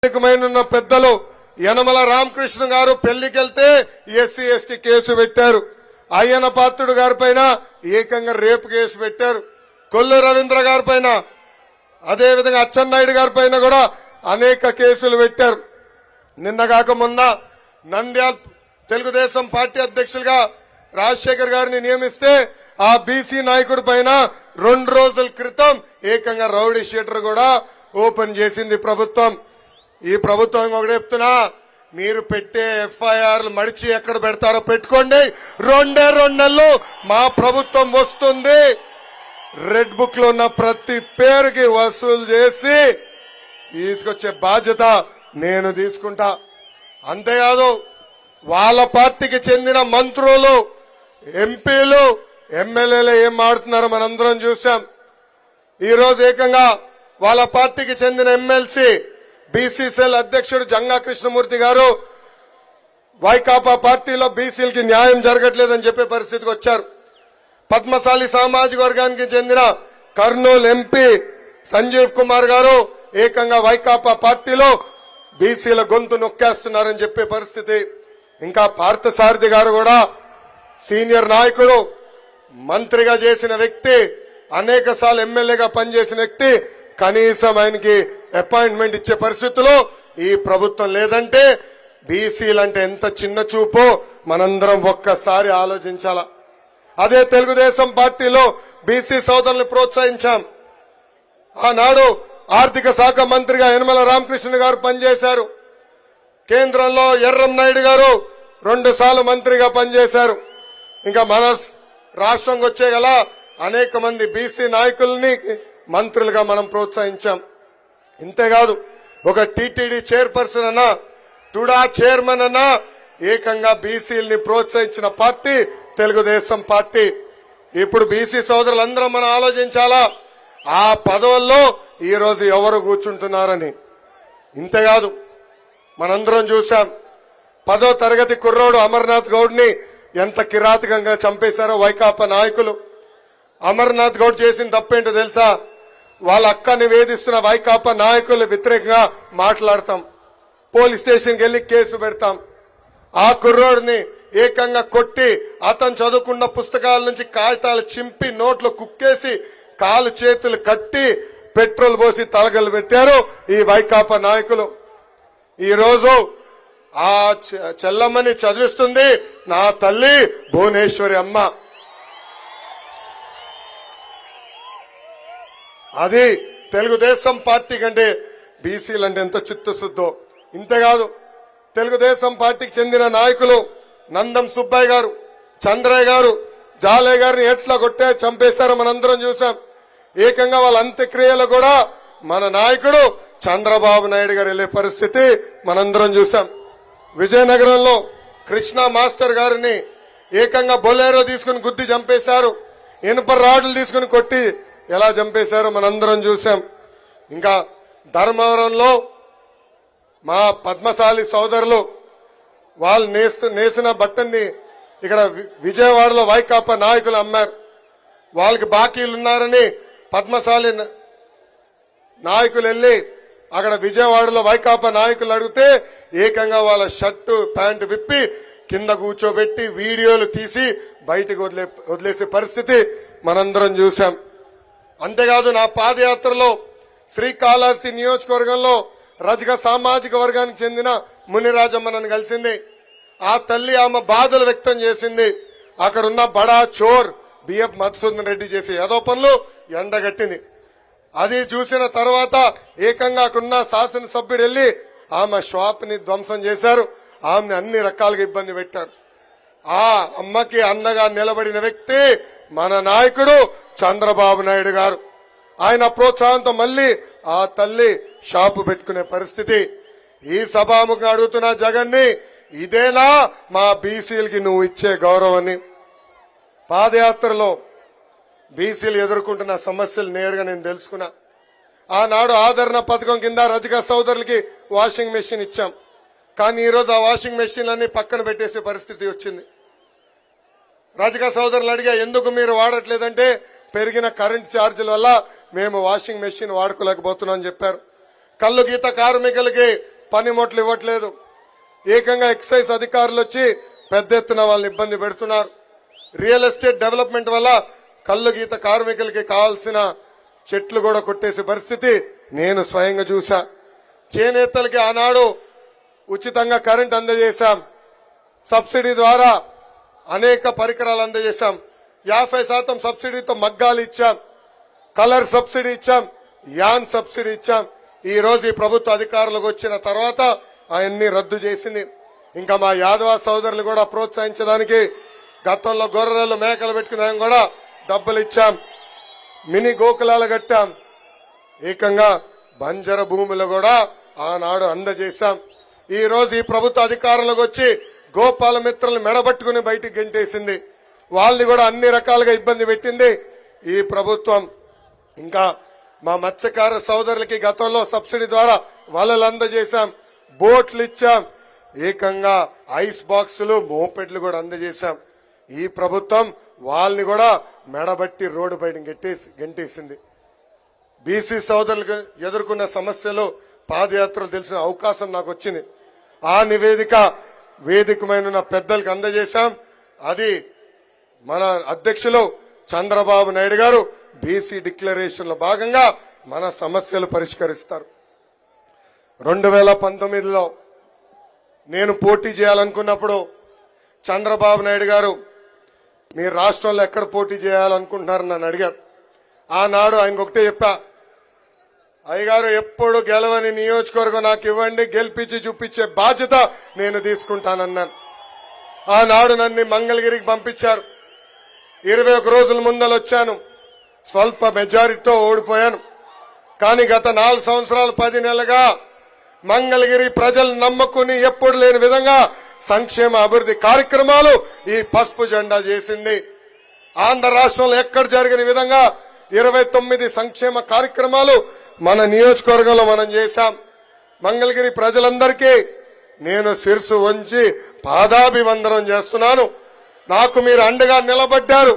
పెద్దలు యనమల రామకృష్ణ గారు పెళ్లికెళ్తే SC ST case పెట్టారు. అయ్యన పాత్రుడు గారి పైన ఏకంగా రేపు కేసు పెట్టారు. కొల్లు రవీంద్ర గారి పైన, అదేవిధంగా అచ్చెన్నాయుడు గారి పైన కూడా అనేక కేసులు పెట్టారు. నిన్నగాక మొన్న నంద్యాల తెలుగుదేశం పార్టీ అధ్యక్షులుగా రాజశేఖర్ గారిని నియమిస్తే ఆ బీసీ నాయకుడి పైన 2 రోజుల క్రితం ఏకంగా రౌడీ షీటర్ కూడా ఓపెన్ చేసింది ప్రభుత్వం. ఈ ప్రభుత్వం ఒకటి చెప్తున్నా, మీరు పెట్టే ఎఫ్ఐఆర్లు మడిచి ఎక్కడ పెడతారో పెట్టుకోండి. 2 నెలలు మా ప్రభుత్వం వస్తుంది. రెడ్ బుక్ లో ఉన్న ప్రతి పేరుకి వసూలు చేసి తీసుకొచ్చే బాధ్యత నేను తీసుకుంటా. అంతేకాదు, వాళ్ళ పార్టీకి చెందిన మంత్రులు, ఎంపీలు, ఎమ్మెల్యేలు ఏం ఆడుతున్నారో మనందరం చూసాం. ఈ రోజు ఏకంగా వాళ్ళ పార్టీకి చెందిన ఎమ్మెల్సీ బీసీసీఎల్ అధ్యక్షుడు జంగా కృష్ణమూర్తి గారు వైకాపా పార్టీలో బీసీలకి న్యాయం జరగట్లేదని చెప్పే పరిస్థితికి వచ్చారు. పద్మశాలి సామాజిక వర్గానికి చెందిన కర్నూలు ఎంపీ సంజీవ్ కుమార్ గారు ఏకంగా వైకాపా పార్టీలో బీసీల గొంతు నొక్కేస్తున్నారని చెప్పే పరిస్థితి. ఇంకా పార్థసారథి గారు కూడా సీనియర్ నాయకుడు, మంత్రిగా చేసిన వ్యక్తి, అనేక సార్లు ఎమ్మెల్యేగా పనిచేసిన వ్యక్తి, కనీసం ఆయనకి అపాయింట్మెంట్ ఇచ్చే పరిస్థితుల్లో ఈ ప్రభుత్వం లేదంటే బీసీలంటే ఎంత చిన్న చూపో మనందరం ఒక్కసారి ఆలోచించాలా. అదే తెలుగుదేశం పార్టీలో బీసీ సోదరులను ప్రోత్సహించాం. ఆనాడు ఆర్థిక శాఖ మంత్రిగా యనమల రామకృష్ణ గారు పనిచేశారు. కేంద్రంలో ఎర్రం నాయుడు గారు 2 సార్లు మంత్రిగా పనిచేశారు. ఇంకా మన రాష్ట్రంకి వచ్చే గల అనేక మంది బీసీ నాయకుల్ని మంత్రులుగా మనం ప్రోత్సహించాం. ఇంతేకాదు, ఒక టీటీడీ చైర్పర్సన్ అన్నా, టుడా చైర్మన్ అన్నా ఏకంగా బీసీలని ప్రోత్సహించిన పార్టీ తెలుగుదేశం పార్టీ. ఇప్పుడు బీసీ సోదరులందరం మనం ఆలోచించాలా, ఆ పదవుల్లో ఈ రోజు ఎవరు కూర్చుంటున్నారని. ఇంతేకాదు, మనందరం చూశాం 10వ తరగతి కుర్రోడు అమర్నాథ్ గౌడ్ని ఎంత కిరాతకంగా చంపేశారో వైకాపా నాయకులు. అమర్నాథ్ గౌడ్ చేసిన తప్పేంటో తెలుసా? వాళ్ళ అక్కని వేధిస్తున్న వైకాపా నాయకులు వ్యతిరేకంగా మాట్లాడతాం, పోలీస్ స్టేషన్కి వెళ్లి కేసు పెడతాం. ఆ కుర్రోడిని ఏకంగా కొట్టి అతను చదువుకున్న పుస్తకాల నుంచి కాగితాలు చింపి నోట్లో కుక్కేసి కాలు చేతులు కట్టి పెట్రోల్ పోసి తలగలు పెట్టారు ఈ వైకాపా నాయకులు. ఈ రోజు ఆ చెల్లమ్మని చదివిస్తుంది నా తల్లి భువనేశ్వరి అమ్మ. అది తెలుగుదేశం పార్టీ కంటే బీసీలంటే ఎంత చిత్తశుద్ధో. ఇంతేకాదు, తెలుగుదేశం పార్టీకి చెందిన నాయకులు నందం సుబ్బయ్య గారు, చంద్రయ్య గారు, జాలయ్య గారిని ఎట్లా కొట్టే చంపేశారో మనందరం చూసాం. ఏకంగా వాళ్ళ అంత్యక్రియలు కూడా మన నాయకుడు చంద్రబాబు నాయుడు గారు వెళ్లే పరిస్థితి మనందరం చూసాం. విజయనగరంలో కృష్ణ మాస్టర్ గారిని ఏకంగా బొలేరో తీసుకుని గుద్ది చంపేశారు. ఇనుప రాడ్లు తీసుకుని కొట్టి ఎలా చంపేశారో మనందరం చూసాం. ఇంకా ధర్మవరంలో మా పద్మశాలి సోదరులు వాళ్ళు నేసిన బట్టన్ని ఇక్కడ విజయవాడలో వైకాపా నాయకులు అమ్మారు. వాళ్ళకి బాకీలున్నారని పద్మశాలి నాయకులు వెళ్లి అక్కడ విజయవాడలో వైకాపా నాయకులు అడిగితే ఏకంగా వాళ్ళ షర్టు ప్యాంటు విప్పి కింద కూర్చోబెట్టి వీడియోలు తీసి బయటకు వదిలేసే పరిస్థితి మనందరం చూసాం. అంతేకాదు, నా పాదయాత్రలో శ్రీకాళహస్తి నియోజకవర్గంలో రజక సామాజిక వర్గానికి చెందిన మునిరాజమ్మ నన్ను కలిసింది. ఆ తల్లి ఆమె బాధలు వ్యక్తం చేసింది. అక్కడున్న బడా చోర్ బిఎఫ్ మధుసూదన్ రెడ్డి చేసే ఏదో పనులు ఎండగట్టింది. అది చూసిన తర్వాత ఏకంగా అక్కడున్న శాసనసభ్యుడు వెళ్లి ఆమె షాప్ ని ధ్వంసం చేశారు. ఆమెను అన్ని రకాలుగా ఇబ్బంది పెట్టారు. ఆ అమ్మకి అన్నగా నిలబడిన వ్యక్తి మన నాయకుడు చంద్రబాబు నాయుడు గారు. ఆయన ప్రోత్సాహంతో మళ్లీ ఆ తల్లి షాపు పెట్టుకునే పరిస్థితి. ఈ సభాముఖంగా అడుగుతున్న జగన్ని, ఇదేనా మా బీసీలకి నువ్వు ఇచ్చే గౌరవాన్ని? పాదయాత్రలో బీసీలు ఎదుర్కొంటున్న సమస్యలు నేరుగా నేను తెలుసుకున్నా. ఆనాడు ఆదరణ పథకం కింద రజక సోదరులకి వాషింగ్ మెషిన్ ఇచ్చాం. కానీ ఈరోజు ఆ వాషింగ్ మెషిన్లన్నీ పక్కన పెట్టేసే పరిస్థితి వచ్చింది. రజక సోదరులు అడిగా, ఎందుకు మీరు వాడట్లేదంటే పెరిగిన కరెంట్ ఛార్జీల వల్ల మేము వాషింగ్ మెషిన్ వాడుకోలేకపోతున్నాం అని చెప్పారు. కల్లు గీత కార్మికులకి పనిముట్లు ఇవ్వట్లేదు. ఏకంగా ఎక్సైజ్ అధికారులు వచ్చి పెద్ద ఎత్తున వాళ్ళని ఇబ్బంది పెడుతున్నారు. రియల్ ఎస్టేట్ డెవలప్మెంట్ వల్ల కల్లు గీత కార్మికులకి కావాల్సిన చెట్లు కూడా కొట్టేసే పరిస్థితి నేను స్వయంగా చూసా. చేనేతలకి ఆనాడు ఉచితంగా కరెంట్ అందజేశాం. సబ్సిడీ ద్వారా అనేక పరికరాలు అందజేశాం. 50% సబ్సిడీతో మగ్గాలు ఇచ్చాం, కలర్ సబ్సిడీ ఇచ్చాం, యాన్ సబ్సిడీ ఇచ్చాం. ఈ రోజు ఈ ప్రభుత్వ అధికారులకు వచ్చిన తర్వాత అవన్నీ రద్దు చేసింది. ఇంకా మా యాదవ సోదరులు కూడా ప్రోత్సహించడానికి గతంలో గొర్రెలు మేకలు పెట్టుకునే కూడా డబ్బులు ఇచ్చాం. మినీ గోకులాలు కట్టాం. ఏకంగా బంజర భూములు కూడా ఆనాడు అందజేశాం. ఈ రోజు ఈ ప్రభుత్వ అధికారులకు వచ్చి గోపాల మిత్రులు మెడబట్టుకుని బయటికి గెంటేసింది. వాళ్ళని కూడా అన్ని రకాలుగా ఇబ్బంది పెట్టింది ఈ ప్రభుత్వం. ఇంకా మా మత్స్యకార సోదరులకి గతంలో సబ్సిడీ ద్వారా వలలు అందజేశాం, బోట్లు ఇచ్చాం, ఏకంగా ఐస్ బాక్సులు మోపెడ్లు కూడా అందజేశాం. ఈ ప్రభుత్వం వాళ్ళని కూడా మెడబట్టి రోడ్డు బయట గెంటేసింది. బీసీ సోదరులకు ఎదుర్కొన్న సమస్యలు పాదయాత్రలు తెలిసిన అవకాశం నాకు వచ్చింది. ఆ నివేదిక వేదికమైన పెద్దలకు అందజేశాం. అది మన అధ్యక్షులు చంద్రబాబు నాయుడు గారు బీసీ డిక్లరేషన్ లో భాగంగా మన సమస్యలు పరిష్కరిస్తారు. 2019లో నేను పోటీ చేయాలనుకున్నప్పుడు చంద్రబాబు నాయుడు గారు మీరు రాష్ట్రంలో ఎక్కడ పోటీ చేయాలనుకుంటున్నారని నన్ను అడిగారు. ఆనాడు ఆయనకు ఒకటే చెప్పా, అయ్యగారు ఎప్పుడు గెలవని నియోజకవర్గం నాకు ఇవ్వండి, గెలిపించి చూపించే బాధ్యత నేను తీసుకుంటానన్నాను. ఆనాడు నన్ను మంగళగిరికి పంపించారు. 21 రోజుల ముందలు వచ్చాను. స్వల్ప మెజారిటీతో ఓడిపోయాను. కానీ గత 4 సంవత్సరాలు 10 నెలలుగా మంగళగిరి ప్రజలు నమ్ముకుని ఎప్పుడు లేని విధంగా సంక్షేమ అభివృద్ధి కార్యక్రమాలు ఈ పసుపు జెండా చేసింది. ఆంధ్ర రాష్ట్రంలో ఎక్కడ జరిగిన విధంగా 29 సంక్షేమ కార్యక్రమాలు మన నియోజకవర్గంలో మనం చేశాం. మంగళగిరి ప్రజలందరికీ నేను శిరసు వంచి పాదాభివందనం చేస్తున్నాను. నాకు మీరు అండగా నిలబడ్డారు,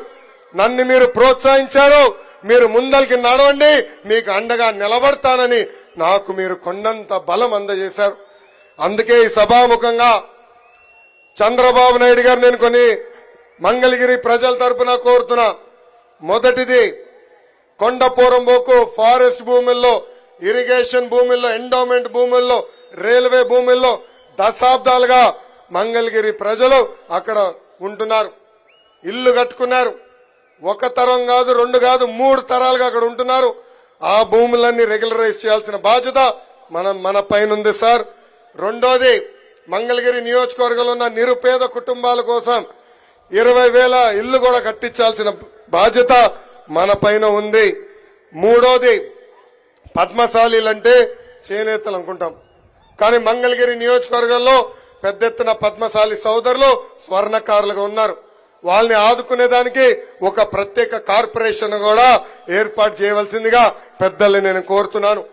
నన్ను మీరు ప్రోత్సహించారు. మీరు ముందరికి నడవండి, మీకు అండగా నిలబడతానని నాకు మీరు కొండంత బలం అందజేశారు. అందుకే ఈ సభాముఖంగా చంద్రబాబు నాయుడు గారు నేను కొన్ని మంగళగిరి ప్రజల తరపున కోరుతున్నా. మొదటిది, కొండపోరంబోకు ఫారెస్ట్ భూముల్లో, ఇరిగేషన్ భూముల్లో, ఎండోమెంట్ భూముల్లో, రైల్వే భూముల్లో దశాబ్దాలుగా మంగళగిరి ప్రజలు అక్కడ ఉంటున్నారు, ఇల్లు కట్టుకున్నారు. 1 తరం కాదు, 2 కాదు, 3 తరాలుగా అక్కడ ఉంటున్నారు. ఆ భూములన్నీ రెగ్యులరైజ్ చేయాల్సిన బాధ్యత మన పైన ఉంది సార్. రెండోది, మంగళగిరి నియోజకవర్గంలో ఉన్న నిరుపేద కుటుంబాల కోసం 20,000 ఇల్లు కూడా కట్టించాల్సిన బాధ్యత మన పైన ఉంది. మూడోది, పద్మశాలీలంటే చేనేతలు అనుకుంటాం, కానీ మంగళగిరి నియోజకవర్గంలో పెద్ద ఎత్తున పద్మశాలి సోదరులు స్వర్ణకారులుగా ఉన్నారు. వాళ్ళని ఆదుకునేదానికి ఒక ప్రత్యేక కార్పొరేషన్ కూడా ఏర్పాటు చేయవలసిందిగా పెద్దల్ని నేను కోరుతున్నాను.